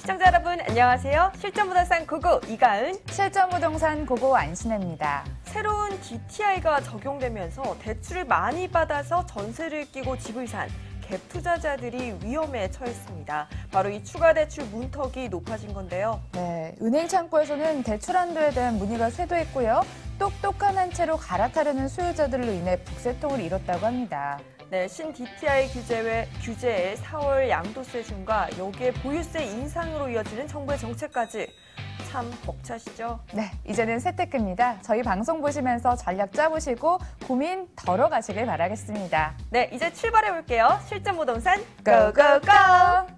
시청자 여러분 안녕하세요. 실전부동산 고고 이가은, 실전부동산 고고 안신혜입니다. 새로운 DTI가 적용되면서 대출을 많이 받아서 전세를 끼고 집을 산 갭 투자자들이 위험에 처했습니다. 바로 이 추가 대출 문턱이 높아진 건데요. 네, 은행 창구에서는 대출 한도에 대한 문의가 쇄도했고요. 똑똑한 한 채로 갈아타려는 수요자들로 인해 북새통을 이뤘다고 합니다. 네, 신 DTI 규제의 4월 양도세 중과 여기에 보유세 인상으로 이어지는 정부의 정책까지 참 벅차시죠? 네, 이제는 세테크입니다. 저희 방송 보시면서 전략 짜보시고 고민 덜어가시길 바라겠습니다. 네, 이제 출발해 볼게요. 실전부동산 고고고!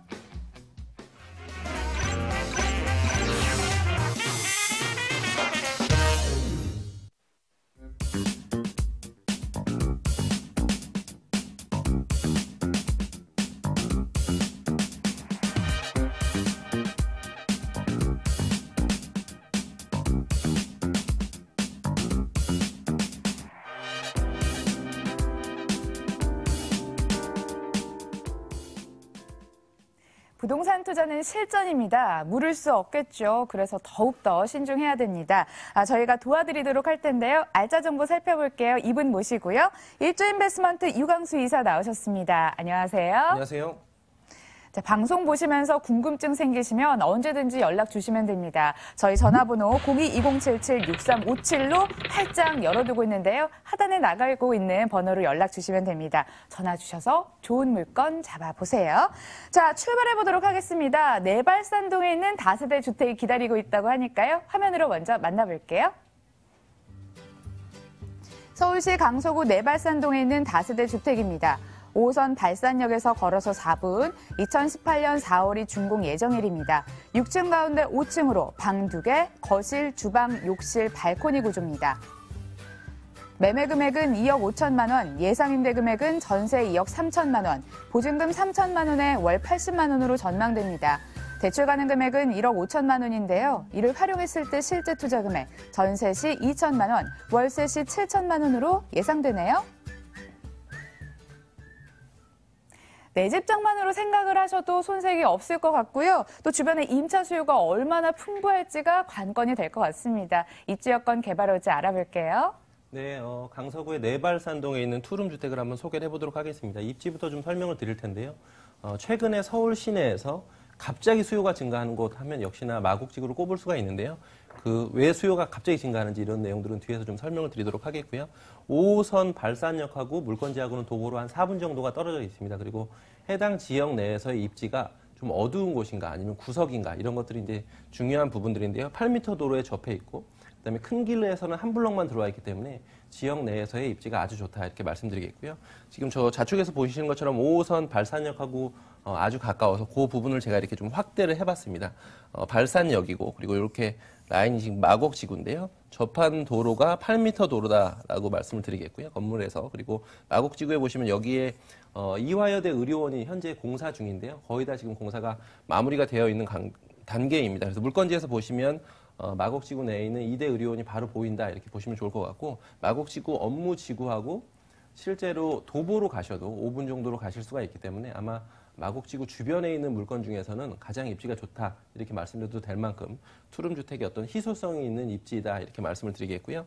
부동산 투자는 실전입니다. 물을 수 없겠죠. 그래서 더욱더 신중해야 됩니다. 저희가 도와드리도록 할 텐데요. 알짜 정보 살펴볼게요. 이분 모시고요. 일조인베스먼트 유광수 이사 나오셨습니다. 안녕하세요. 안녕하세요. 자, 방송 보시면서 궁금증 생기시면 언제든지 연락 주시면 됩니다. 저희 전화번호 02-2077-6357로 활짝 열어두고 있는데요. 하단에 나가고 있는 번호로 연락 주시면 됩니다. 전화 주셔서 좋은 물건 잡아보세요. 자, 출발해 보도록 하겠습니다. 내발산동에 있는 다세대 주택이 기다리고 있다고 하니까요. 화면으로 먼저 만나볼게요. 서울시 강서구 내발산동에 있는 다세대 주택입니다. 5호선 발산역에서 걸어서 4분, 2018년 4월이 준공 예정일입니다. 6층 가운데 5층으로 방 2개, 거실, 주방, 욕실, 발코니 구조입니다. 매매 금액은 2억 5천만 원, 예상 임대 금액은 전세 2억 3천만 원, 보증금 3천만 원에 월 80만 원으로 전망됩니다. 대출 가능 금액은 1억 5천만 원인데요. 이를 활용했을 때 실제 투자 금액, 전세 시 2천만 원, 월세 시 7천만 원으로 예상되네요. 내 집 장만으로 생각을 하셔도 손색이 없을 것 같고요. 또 주변에 임차 수요가 얼마나 풍부할지가 관건이 될 것 같습니다. 입지 여건 개발 호재 알아볼게요. 네, 강서구의 내발산동에 있는 투룸 주택을 한번 소개를 해보도록 하겠습니다. 입지부터 좀 설명을 드릴 텐데요. 최근에 서울 시내에서 갑자기 수요가 증가하는 곳 하면 역시나 마곡지구를 꼽을 수가 있는데요. 왜 수요가 갑자기 증가하는지 이런 내용들은 뒤에서 좀 설명을 드리도록 하겠고요. 5호선 발산역하고 물건지하고는 도보로 한 4분 정도가 떨어져 있습니다. 그리고 해당 지역 내에서의 입지가 좀 어두운 곳인가 아니면 구석인가 이런 것들이 이제 중요한 부분들인데요. 8m 도로에 접해 있고 그다음에 큰 길에서는 한 블럭만 들어와 있기 때문에 지역 내에서의 입지가 아주 좋다 이렇게 말씀드리겠고요. 지금 저 좌측에서 보시는 것처럼 5호선 발산역하고 아주 가까워서 그 부분을 제가 이렇게 좀 확대를 해봤습니다. 발산역이고 그리고 이렇게 라인이 지금 마곡지구인데요. 접한 도로가 8m 도로다라고 말씀을 드리겠고요. 건물에서. 그리고 마곡지구에 보시면 여기에 이화여대 의료원이 현재 공사 중인데요. 거의 다 지금 공사가 마무리가 되어 있는 단계입니다. 그래서 물건지에서 보시면 마곡지구 내에 있는 2대 의료원이 바로 보인다 이렇게 보시면 좋을 것 같고 마곡지구 업무지구하고 실제로 도보로 가셔도 5분 정도로 가실 수가 있기 때문에 아마 마곡지구 주변에 있는 물건 중에서는 가장 입지가 좋다 이렇게 말씀드려도 될 만큼 투룸주택의 어떤 희소성이 있는 입지다 이렇게 말씀을 드리겠고요.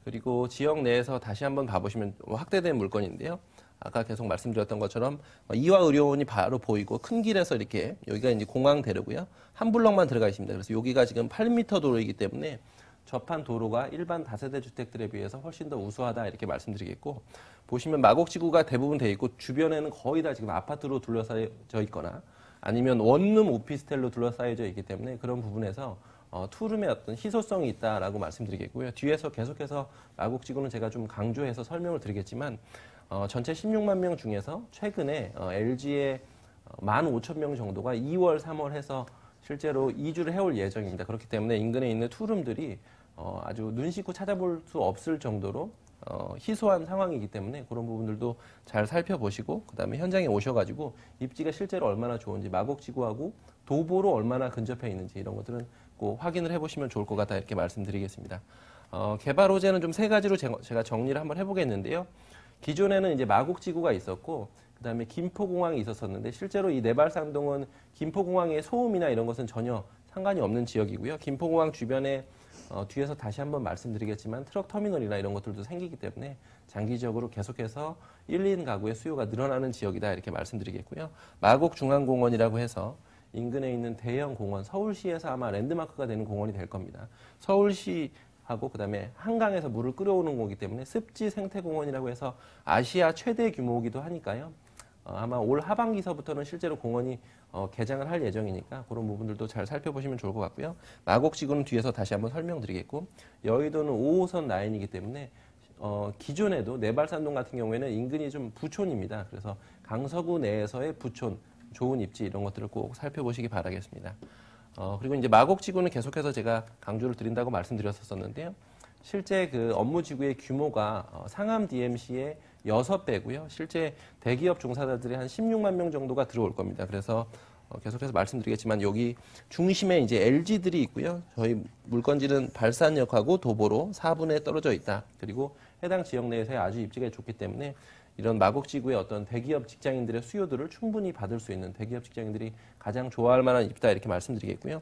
그리고 지역 내에서 다시 한번 봐보시면 확대된 물건인데요. 아까 계속 말씀드렸던 것처럼 이화의료원이 바로 보이고 큰 길에서 이렇게 여기가 이제 공항대로고요. 한 블럭만 들어가 있습니다. 그래서 여기가 지금 8m 도로이기 때문에 접한 도로가 일반 다세대 주택들에 비해서 훨씬 더 우수하다 이렇게 말씀드리겠고 보시면 마곡지구가 대부분 돼 있고 주변에는 거의 다 지금 아파트로 둘러싸여 있거나 아니면 원룸 오피스텔로 둘러싸여져 있기 때문에 그런 부분에서 투룸의 어떤 희소성이 있다라고 말씀드리겠고요. 뒤에서 계속해서 마곡지구는 제가 좀 강조해서 설명을 드리겠지만 전체 16만 명 중에서 최근에 LG의 15,000명 정도가 2월, 3월 해서 실제로 이주를 해올 예정입니다. 그렇기 때문에 인근에 있는 투룸들이 아주 눈 씻고 찾아볼 수 없을 정도로 희소한 상황이기 때문에 그런 부분들도 잘 살펴보시고 그다음에 현장에 오셔가지고 입지가 실제로 얼마나 좋은지 마곡지구하고 도보로 얼마나 근접해 있는지 이런 것들은 꼭 확인을 해보시면 좋을 것 같다 이렇게 말씀드리겠습니다. 개발 호재는 좀 세 가지로 제가 정리를 한번 해보겠는데요. 기존에는 이제 마곡지구가 있었고 그다음에 김포공항이 있었었는데 실제로 이 내발산동은 김포공항의 소음이나 이런 것은 전혀 상관이 없는 지역이고요. 김포공항 주변에 뒤에서 다시 한번 말씀드리겠지만 트럭 터미널이나 이런 것들도 생기기 때문에 장기적으로 계속해서 1, 2인 가구의 수요가 늘어나는 지역이다 이렇게 말씀드리겠고요. 마곡중앙공원이라고 해서 인근에 있는 대형 공원, 서울시에서 아마 랜드마크가 되는 공원이 될 겁니다. 서울시하고 그다음에 한강에서 물을 끌어오는 거기 때문에 습지 생태공원이라고 해서 아시아 최대 규모이기도 하니까요. 아마 올 하반기서부터는 실제로 공원이 개장을 할 예정이니까 그런 부분들도 잘 살펴보시면 좋을 것 같고요. 마곡지구는 뒤에서 다시 한번 설명드리겠고 여의도는 5호선 라인이기 때문에 기존에도 내발산동 같은 경우에는 인근이 좀 부촌입니다. 그래서 강서구 내에서의 부촌, 좋은 입지 이런 것들을 꼭 살펴보시기 바라겠습니다. 그리고 이제 마곡지구는 계속해서 제가 강조를 드린다고 말씀드렸었는데요. 실제 그 업무지구의 규모가 상암 DMC의 6배고요. 실제 대기업 종사자들이 한 16만 명 정도가 들어올 겁니다. 그래서 계속해서 말씀드리겠지만 여기 중심에 이제 LG들이 있고요. 저희 물건지는 발산역하고 도보로 4분에 떨어져 있다. 그리고 해당 지역 내에서의 아주 입지가 좋기 때문에 이런 마곡지구의 어떤 대기업 직장인들의 수요들을 충분히 받을 수 있는 대기업 직장인들이 가장 좋아할 만한 입지다 이렇게 말씀드리겠고요.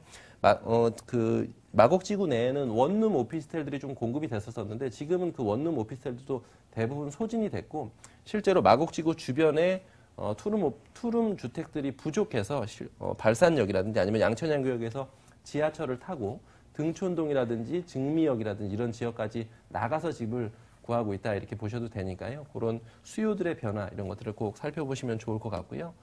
마곡지구 내에는 원룸 오피스텔들이 좀 공급이 됐었는데 지금은 그 원룸 오피스텔들도 대부분 소진이 됐고 실제로 마곡지구 주변에 투룸 주택들이 부족해서 발산역이라든지 아니면 양천양구역에서 지하철을 타고 등촌동이라든지 증미역이라든지 이런 지역까지 나가서 집을 구하고 있다 이렇게 보셔도 되니까요. 그런 수요들의 변화 이런 것들을 꼭 살펴보시면 좋을 것 같고요.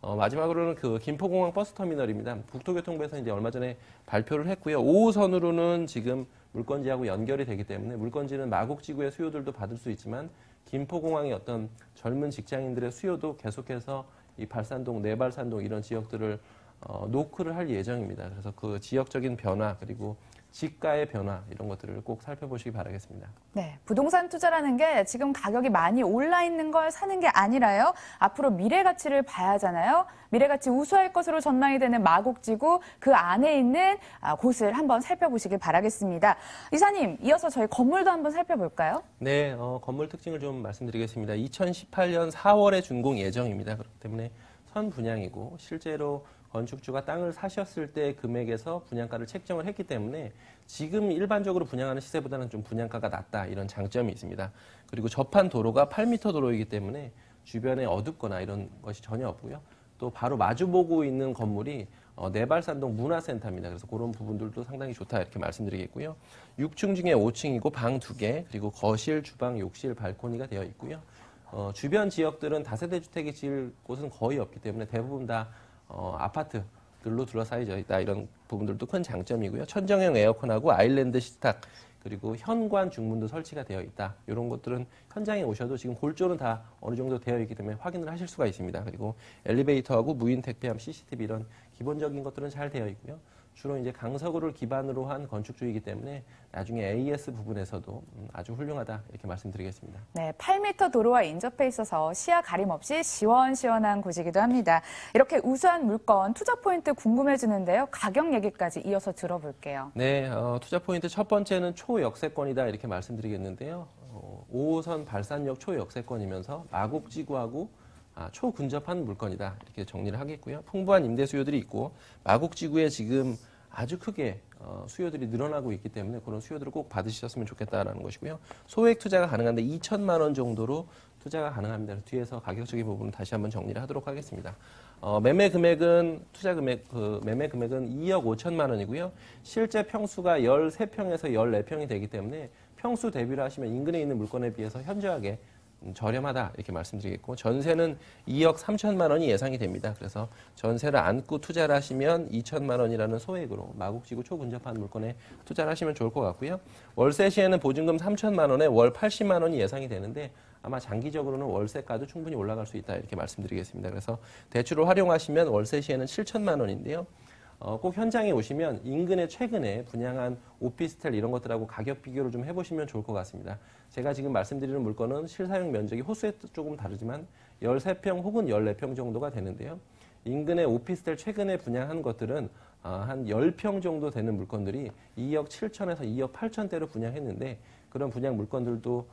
마지막으로는 그 김포공항 버스터미널입니다. 국토교통부에서 이제 얼마 전에 발표를 했고요. 5호선으로는 지금 물건지하고 연결이 되기 때문에 물건지는 마곡지구의 수요들도 받을 수 있지만 김포공항의 어떤 젊은 직장인들의 수요도 계속해서 이 발산동, 내발산동 이런 지역들을 노크를 할 예정입니다. 그래서 그 지역적인 변화 그리고 지가의 변화 이런 것들을 꼭 살펴보시기 바라겠습니다. 네, 부동산 투자라는 게 지금 가격이 많이 올라 있는 걸 사는 게 아니라요. 앞으로 미래 가치를 봐야 하잖아요. 미래 가치 우수할 것으로 전망이 되는 마곡지구 그 안에 있는 곳을 한번 살펴보시길 바라겠습니다. 이사님, 이어서 저희 건물도 한번 살펴볼까요? 네, 건물 특징을 좀 말씀드리겠습니다. 2018년 4월에 준공 예정입니다. 그렇기 때문에 선분양이고 실제로 건축주가 땅을 사셨을 때 금액에서 분양가를 책정을 했기 때문에 지금 일반적으로 분양하는 시세보다는 좀 분양가가 낮다 이런 장점이 있습니다. 그리고 접한 도로가 8m 도로이기 때문에 주변에 어둡거나 이런 것이 전혀 없고요. 또 바로 마주보고 있는 건물이 내발산동 문화센터입니다. 그래서 그런 부분들도 상당히 좋다 이렇게 말씀드리겠고요. 6층 중에 5층이고 방 2개 그리고 거실, 주방, 욕실, 발코니가 되어 있고요. 주변 지역들은 다세대 주택이 지을 곳은 거의 없기 때문에 대부분 다 아파트들로 둘러싸여져 있다. 이런 부분들도 큰 장점이고요. 천정형 에어컨하고 아일랜드 식탁 그리고 현관 중문도 설치가 되어 있다. 이런 것들은 현장에 오셔도 지금 골조는 다 어느 정도 되어 있기 때문에 확인을 하실 수가 있습니다. 그리고 엘리베이터하고 무인 택배함, CCTV 이런 기본적인 것들은 잘 되어 있고요. 주로 이제 강서구를 기반으로 한 건축주이기 때문에 나중에 AS 부분에서도 아주 훌륭하다 이렇게 말씀드리겠습니다. 네, 8m 도로와 인접해 있어서 시야 가림 없이 시원시원한 곳이기도 합니다. 이렇게 우수한 물건 투자 포인트 궁금해지는데요. 가격 얘기까지 이어서 들어볼게요. 네, 투자 포인트 첫 번째는 초역세권이다 이렇게 말씀드리겠는데요. 5호선 발산역 초역세권이면서 마곡지구하고 초근접한 물건이다 이렇게 정리를 하겠고요. 풍부한 임대 수요들이 있고 마곡지구에 지금 아주 크게 수요들이 늘어나고 있기 때문에 그런 수요들을 꼭 받으셨으면 좋겠다라는 것이고요. 소액 투자가 가능한데 2천만 원 정도로 투자가 가능합니다. 뒤에서 가격적인 부분은 다시 한번 정리를 하도록 하겠습니다. 매매 금액은 매매 금액은 2억 5천만 원이고요. 실제 평수가 13평에서 14평이 되기 때문에 평수 대비를 하시면 인근에 있는 물건에 비해서 현저하게 저렴하다 이렇게 말씀드리겠고 전세는 2억 3천만 원이 예상이 됩니다. 그래서 전세를 안고 투자를 하시면 2천만 원이라는 소액으로 마곡지구 초근접한 물건에 투자를 하시면 좋을 것 같고요. 월세 시에는 보증금 3천만 원에 월 80만 원이 예상이 되는데 아마 장기적으로는 월세가도 충분히 올라갈 수 있다 이렇게 말씀드리겠습니다. 그래서 대출을 활용하시면 월세 시에는 7천만 원인데요. 꼭 현장에 오시면 인근에 최근에 분양한 오피스텔 이런 것들하고 가격 비교를 좀 해보시면 좋을 것 같습니다. 제가 지금 말씀드리는 물건은 실사용 면적이 호수에 조금 다르지만 13평 혹은 14평 정도가 되는데요. 인근의 오피스텔 최근에 분양한 것들은 한 10평 정도 되는 물건들이 2억 7천에서 2억 8천대로 분양했는데 그런 분양 물건들도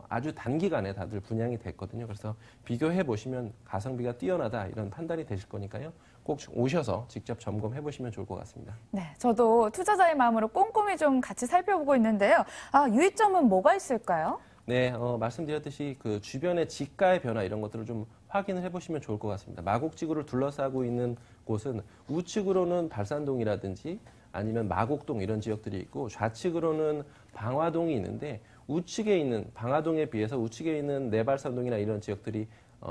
아주 단기간에 다들 분양이 됐거든요. 그래서 비교해 보시면 가성비가 뛰어나다 이런 판단이 되실 거니까요. 꼭 오셔서 직접 점검해 보시면 좋을 것 같습니다. 네, 저도 투자자의 마음으로 꼼꼼히 좀 같이 살펴보고 있는데요. 유의점은 뭐가 있을까요? 네, 말씀드렸듯이 그 주변의 지가의 변화 이런 것들을 좀 확인을 해보시면 좋을 것 같습니다. 마곡지구를 둘러싸고 있는 곳은 우측으로는 발산동이라든지 아니면 마곡동 이런 지역들이 있고 좌측으로는 방화동이 있는데 우측에 있는 방화동에 비해서 우측에 있는 내발산동이나 이런 지역들이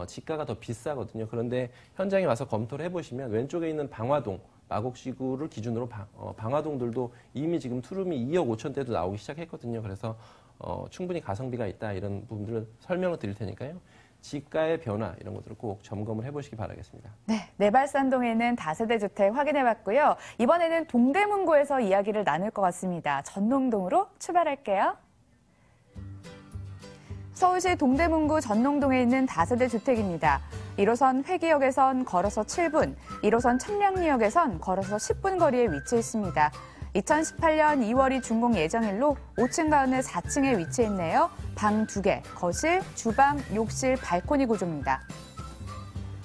지가가 더 비싸거든요. 그런데 현장에 와서 검토를 해보시면 왼쪽에 있는 방화동, 마곡지구를 기준으로 방화동들도 이미 지금 투룸이 2억 5천대도 나오기 시작했거든요. 그래서 충분히 가성비가 있다 이런 부분들을 설명을 드릴 테니까요. 지가의 변화 이런 것들을 꼭 점검을 해보시기 바라겠습니다. 네, 내발산동에 있는 다세대 주택 확인해봤고요. 이번에는 동대문구에서 이야기를 나눌 것 같습니다. 전농동으로 출발할게요. 서울시 동대문구 전농동에 있는 다세대 주택입니다. 1호선 회기역에선 걸어서 7분, 1호선 청량리역에선 걸어서 10분 거리에 위치해 있습니다. 2018년 2월이 준공 예정일로 5층 가운데 4층에 위치해 있네요. 방 2개, 거실, 주방, 욕실, 발코니 구조입니다.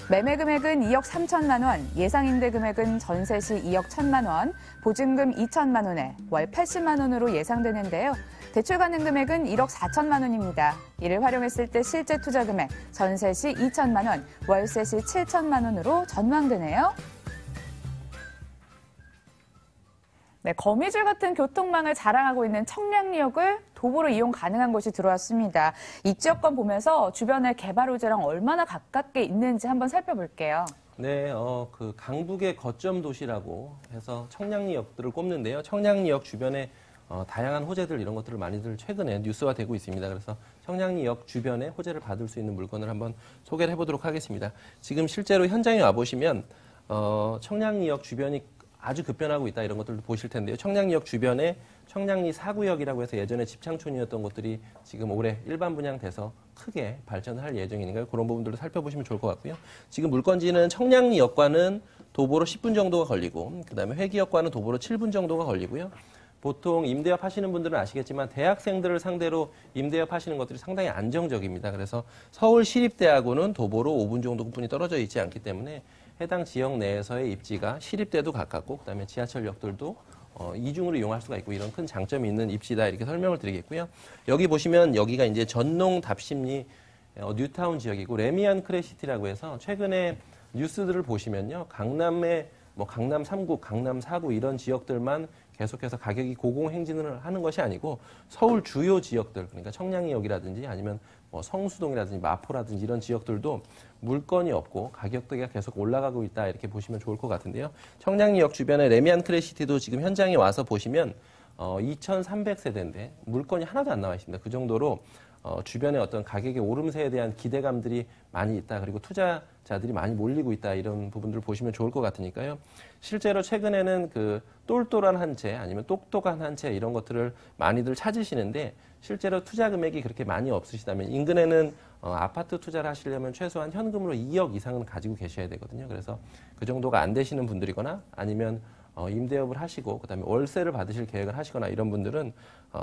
매매 금액은 2억 3천만 원, 예상 임대 금액은 전세 시 2억 1천만 원, 보증금 2천만 원에 월 80만 원으로 예상되는데요. 대출 가능 금액은 1억 4천만 원입니다. 이를 활용했을 때 실제 투자 금액 전세 시 2천만 원, 월세 시 7천만 원으로 전망되네요. 네, 거미줄 같은 교통망을 자랑하고 있는 청량리역을 도보로 이용 가능한 곳이 들어왔습니다. 이 지역권 보면서 주변의 개발 호재랑 얼마나 가깝게 있는지 한번 살펴볼게요. 네, 그 강북의 거점 도시라고 해서 청량리역들을 꼽는데요. 청량리역 주변에 다양한 호재들 이런 것들을 많이들 최근에 뉴스화되고 있습니다. 그래서 청량리역 주변에 호재를 받을 수 있는 물건을 한번 소개를 해보도록 하겠습니다. 지금 실제로 현장에 와보시면 청량리역 주변이 아주 급변하고 있다 이런 것들도 보실 텐데요. 청량리역 주변에 청량리 4구역이라고 해서 예전에 집창촌이었던 곳들이 지금 올해 일반 분양돼서 크게 발전을 할 예정이니까요. 그런 부분들도 살펴보시면 좋을 것 같고요. 지금 물건지는 청량리역과는 도보로 10분 정도가 걸리고 그다음에 회기역과는 도보로 7분 정도가 걸리고요. 보통 임대업 하시는 분들은 아시겠지만 대학생들을 상대로 임대업 하시는 것들이 상당히 안정적입니다. 그래서 서울시립대하고는 도보로 5분 정도뿐이 떨어져 있지 않기 때문에 해당 지역 내에서의 입지가 시립대도 가깝고 그다음에 지하철역들도 이중으로 이용할 수가 있고 이런 큰 장점이 있는 입지다 이렇게 설명을 드리겠고요. 여기 보시면 여기가 이제 전농 답심리 뉴타운 지역이고 레미안 크레시티라고 해서 최근에 뉴스들을 보시면요. 강남의 강남 3구, 강남 4구 이런 지역들만 계속해서 가격이 고공행진을 하는 것이 아니고 서울 주요 지역들 그러니까 청량리역이라든지 아니면 성수동이라든지 마포라든지 이런 지역들도 물건이 없고 가격대가 계속 올라가고 있다 이렇게 보시면 좋을 것 같은데요. 청량리역 주변의 레미안 크레시티도 지금 현장에 와서 보시면 2,300세대인데 물건이 하나도 안 나와 있습니다. 그 정도로 주변에 어떤 가격의 오름세에 대한 기대감들이 많이 있다. 그리고 투자자들이 많이 몰리고 있다. 이런 부분들을 보시면 좋을 것 같으니까요. 실제로 최근에는 그 똘똘한 한 채 아니면 똑똑한 한 채 이런 것들을 많이들 찾으시는데 실제로 투자 금액이 그렇게 많이 없으시다면 인근에는 아파트 투자를 하시려면 최소한 현금으로 2억 이상은 가지고 계셔야 되거든요. 그래서 그 정도가 안 되시는 분들이거나 아니면 임대업을 하시고 그다음에 월세를 받으실 계획을 하시거나 이런 분들은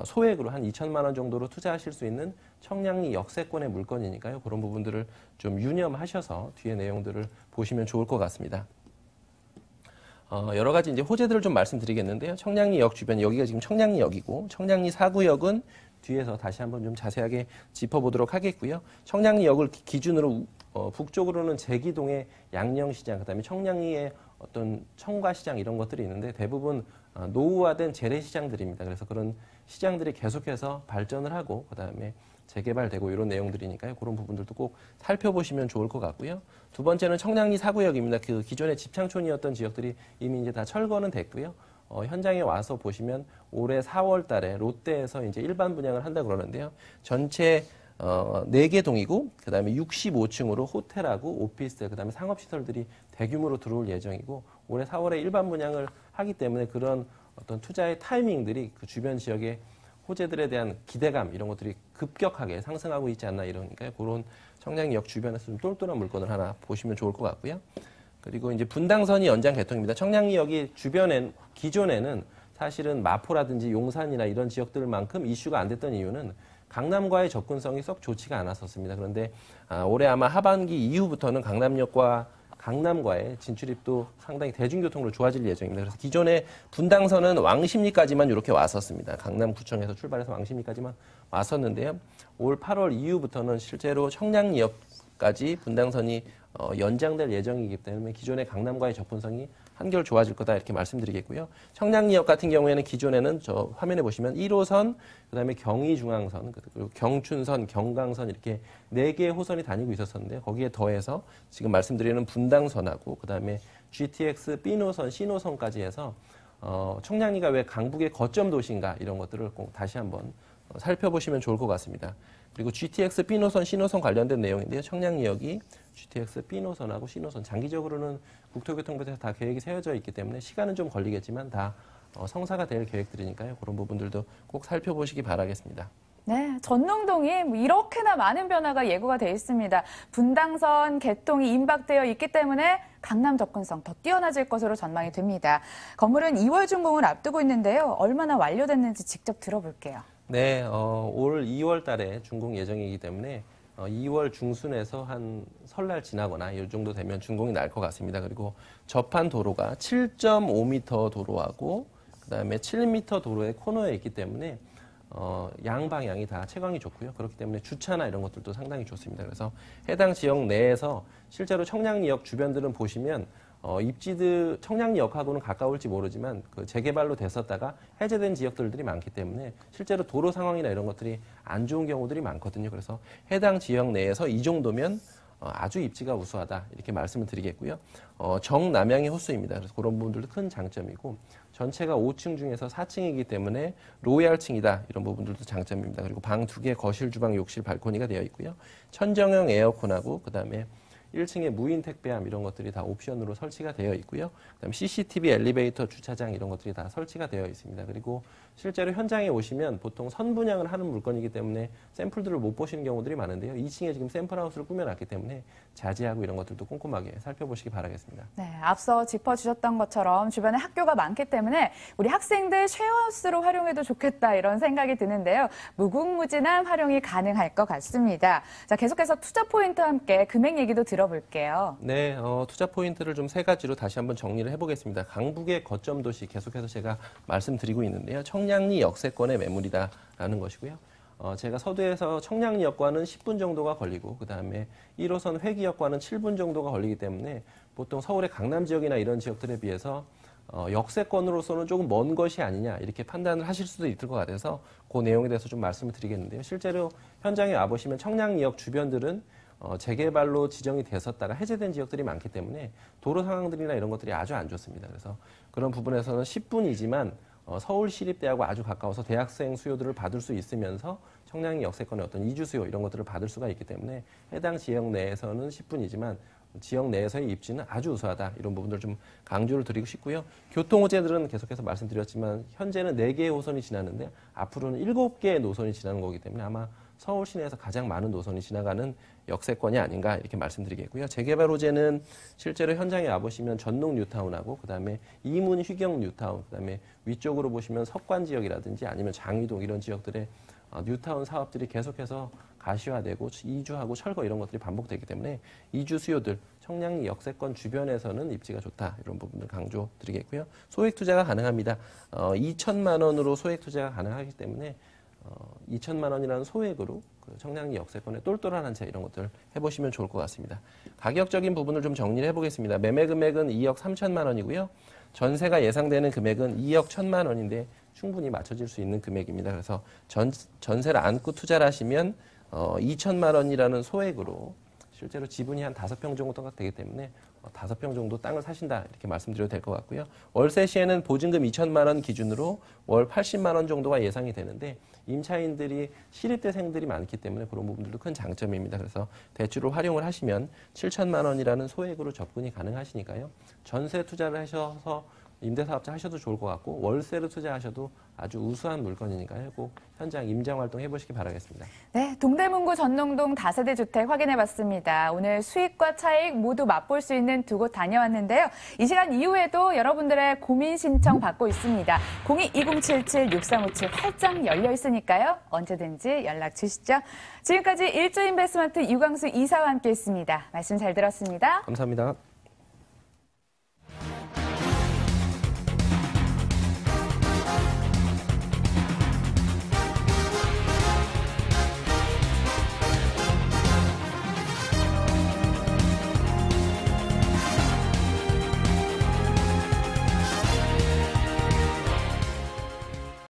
소액으로 한 2천만 원 정도로 투자하실 수 있는 청량리 역세권의 물건이니까요. 그런 부분들을 좀 유념하셔서 뒤에 내용들을 보시면 좋을 것 같습니다. 여러 가지 이제 호재들을 좀 말씀드리겠는데요. 청량리역 주변 여기가 지금 청량리역이고 청량리 4구역은 뒤에서 다시 한번 좀 자세하게 짚어보도록 하겠고요. 청량리역을 기준으로 북쪽으로는 제기동의 양령시장, 그다음에 청량리의 어떤 청과시장 이런 것들이 있는데 대부분 노후화된 재래시장들입니다. 그래서 그런 시장들이 계속해서 발전을 하고 그다음에 재개발되고 이런 내용들이니까요. 그런 부분들도 꼭 살펴보시면 좋을 것 같고요. 두 번째는 청량리 4구역입니다. 그 기존의 집창촌이었던 지역들이 이미 이제 다 철거는 됐고요. 현장에 와서 보시면 올해 4월 달에 롯데에서 이제 일반 분양을 한다 그러는데요. 전체 4개 동이고 그다음에 65층으로 호텔하고 오피스텔 그다음에 상업시설들이 대규모로 들어올 예정이고 올해 4월에 일반 분양을 하기 때문에 그런 어떤 투자의 타이밍들이 그 주변 지역의 호재들에 대한 기대감 이런 것들이 급격하게 상승하고 있지 않나 이러니까요. 그런 청량리역 주변에서 좀 똘똘한 물건을 하나 보시면 좋을 것 같고요. 그리고 이제 분당선이 연장 개통입니다. 청량리역이 기존에는 사실은 마포라든지 용산이나 이런 지역들만큼 이슈가 안 됐던 이유는 강남과의 접근성이 썩 좋지가 않았었습니다. 그런데 올해 아마 하반기 이후부터는 강남역과 강남과의 진출입도 상당히 대중교통으로 좋아질 예정입니다. 그래서 기존의 분당선은 왕십리까지만 이렇게 왔었습니다. 강남구청에서 출발해서 왕십리까지만 왔었는데요. 올 8월 이후부터는 실제로 청량리역까지 분당선이 연장될 예정이기 때문에 기존의 강남과의 접근성이 한결 좋아질 거다 이렇게 말씀드리겠고요. 청량리역 같은 경우에는 기존에는 저 화면에 보시면 1호선, 그다음에 경의중앙선, 그리고 경춘선, 경강선 이렇게 4개의 호선이 다니고 있었었는데 거기에 더해서 지금 말씀드리는 분당선하고 그다음에 GTX B노선, C노선까지 해서 청량리가 왜 강북의 거점 도시인가 이런 것들을 꼭 다시 한번 살펴보시면 좋을 것 같습니다. 그리고 GTX B노선, C노선 관련된 내용인데요. 청량리역이 GTX B노선하고 C노선 장기적으로는 국토교통부에서 다 계획이 세워져 있기 때문에 시간은 좀 걸리겠지만 다 성사가 될 계획들이니까요. 그런 부분들도 꼭 살펴보시기 바라겠습니다. 네, 전농동이 이렇게나 많은 변화가 예고가 돼 있습니다. 분당선 개통이 임박되어 있기 때문에 강남 접근성 더 뛰어나질 것으로 전망이 됩니다. 건물은 2월 준공을 앞두고 있는데요. 얼마나 완료됐는지 직접 들어볼게요. 네, 올 2월 달에 준공 예정이기 때문에 2월 중순에서 한 설날 지나거나 이 정도 되면 준공이 날 것 같습니다. 그리고 접한 도로가 7.5m 도로하고 그다음에 7m 도로의 코너에 있기 때문에 양방향이 다 채광이 좋고요. 그렇기 때문에 주차나 이런 것들도 상당히 좋습니다. 그래서 해당 지역 내에서 실제로 청량리역 주변들은 보시면 입지들 청량리역하고는 가까울지 모르지만 그 재개발로 됐었다가 해제된 지역들이 많기 때문에 실제로 도로 상황이나 이런 것들이 안 좋은 경우들이 많거든요. 그래서 해당 지역 내에서 이 정도면 아주 입지가 우수하다 이렇게 말씀을 드리겠고요. 정남향의 호수입니다. 그래서 그런 부분들도 큰 장점이고 전체가 5층 중에서 4층이기 때문에 로얄층이다 이런 부분들도 장점입니다. 그리고 방 2개, 거실, 주방, 욕실, 발코니가 되어 있고요. 천정형 에어컨하고 그다음에 1층에 무인 택배함 이런 것들이 다 옵션으로 설치가 되어 있고요. 그다음에 CCTV, 엘리베이터, 주차장 이런 것들이 다 설치가 되어 있습니다. 그리고 실제로 현장에 오시면 보통 선분양을 하는 물건이기 때문에 샘플들을 못 보시는 경우들이 많은데요. 2층에 지금 샘플하우스를 꾸며놨기 때문에 자재하고 이런 것들도 꼼꼼하게 살펴보시기 바라겠습니다. 네, 앞서 짚어주셨던 것처럼 주변에 학교가 많기 때문에 우리 학생들 쉐어하우스로 활용해도 좋겠다 이런 생각이 드는데요. 무궁무진한 활용이 가능할 것 같습니다. 자, 계속해서 투자 포인트와 함께 금액 얘기도 들어볼게요. 네, 투자 포인트를 좀 3가지로 다시 한번 정리를 해보겠습니다. 강북의 거점 도시 계속해서 제가 말씀드리고 있는데요. 청량리 역세권의 매물이다라는 것이고요. 제가 서두에서 청량리역과는 10분 정도가 걸리고 그다음에 1호선 회기역과는 7분 정도가 걸리기 때문에 보통 서울의 강남 지역이나 이런 지역들에 비해서 역세권으로서는 조금 먼 것이 아니냐 이렇게 판단을 하실 수도 있을 것 같아서 그 내용에 대해서 좀 말씀을 드리겠는데요. 실제로 현장에 와보시면 청량리역 주변들은 재개발로 지정이 됐었다가 해제된 지역들이 많기 때문에 도로 상황들이나 이런 것들이 아주 안 좋습니다. 그래서 그런 부분에서는 10분이지만 서울시립대하고 아주 가까워서 대학생 수요들을 받을 수 있으면서 청량리 역세권의 어떤 이주 수요 이런 것들을 받을 수가 있기 때문에 해당 지역 내에서는 10분이지만 지역 내에서의 입지는 아주 우수하다 이런 부분들을 좀 강조를 드리고 싶고요. 교통호재들은 계속해서 말씀드렸지만 현재는 4개의 호선이 지나는데 앞으로는 7개의 노선이 지나는 거기 때문에 아마 서울 시내에서 가장 많은 노선이 지나가는 역세권이 아닌가 이렇게 말씀드리겠고요. 재개발 호재는 실제로 현장에 와보시면 전농 뉴타운하고 그다음에 이문 휘경 뉴타운, 그다음에 위쪽으로 보시면 석관 지역이라든지 아니면 장위동 이런 지역들의 뉴타운 사업들이 계속해서 가시화되고 이주하고 철거 이런 것들이 반복되기 때문에 이주 수요들 청량리 역세권 주변에서는 입지가 좋다 이런 부분을 강조드리겠고요. 소액 투자가 가능합니다. 2천만 원으로 소액 투자가 가능하기 때문에 2천만 원이라는 소액으로 그 청량리 역세권의 똘똘한 한 채 이런 것들 해보시면 좋을 것 같습니다. 가격적인 부분을 좀 정리를 해보겠습니다. 매매 금액은 2억 3천만 원이고요. 전세가 예상되는 금액은 2억 1천만 원인데 충분히 맞춰질 수 있는 금액입니다. 그래서 전세를 안고 투자를 하시면 2천만 원이라는 소액으로 실제로 지분이 한 5평 정도가 되기 때문에 5평 정도 땅을 사신다 이렇게 말씀드려도 될 것 같고요. 월세 시에는 보증금 2천만 원 기준으로 월 80만 원 정도가 예상이 되는데 임차인들이 시립대생들이 많기 때문에 그런 부분들도 큰 장점입니다. 그래서 대출을 활용을 하시면 7천만 원이라는 소액으로 접근이 가능하시니까요. 전세 투자를 하셔서 임대사업자 하셔도 좋을 것 같고 월세로 투자하셔도 아주 우수한 물건이니까요. 꼭 현장 임장 활동 해보시기 바라겠습니다. 네, 동대문구 전농동 다세대 주택 확인해봤습니다. 오늘 수익과 차익 모두 맛볼 수 있는 두 곳 다녀왔는데요. 이 시간 이후에도 여러분들의 고민 신청 받고 있습니다. 02-2077-6357 활짝 열려 있으니까요. 언제든지 연락 주시죠. 지금까지 일조인베스트먼트 유광수 이사와 함께했습니다. 말씀 잘 들었습니다. 감사합니다.